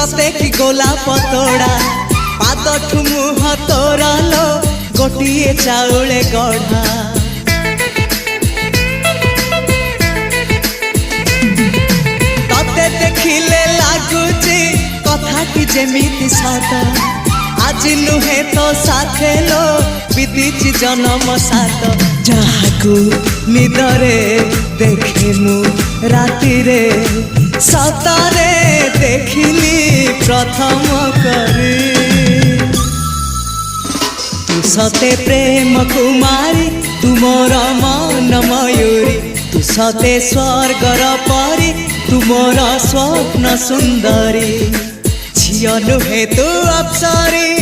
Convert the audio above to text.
सते कि गोलाप तोड़ा पादठु मुह तोरा लो गोटिए चाउले गढ़ा तते देखिले लागुची कथाटी जेमिति सत आज नुहे तो साथे लो बीतीची जन्म सात जहाकू निदरे देखे मु राति रे सतारे देखिली प्रथम करी तू सते प्रेम कुमारी तू मोर मन मयूरी तू सते स्वर्गर परी तू मोर स्वप्न सुंदरी झियो नुहे तू अप्सरी।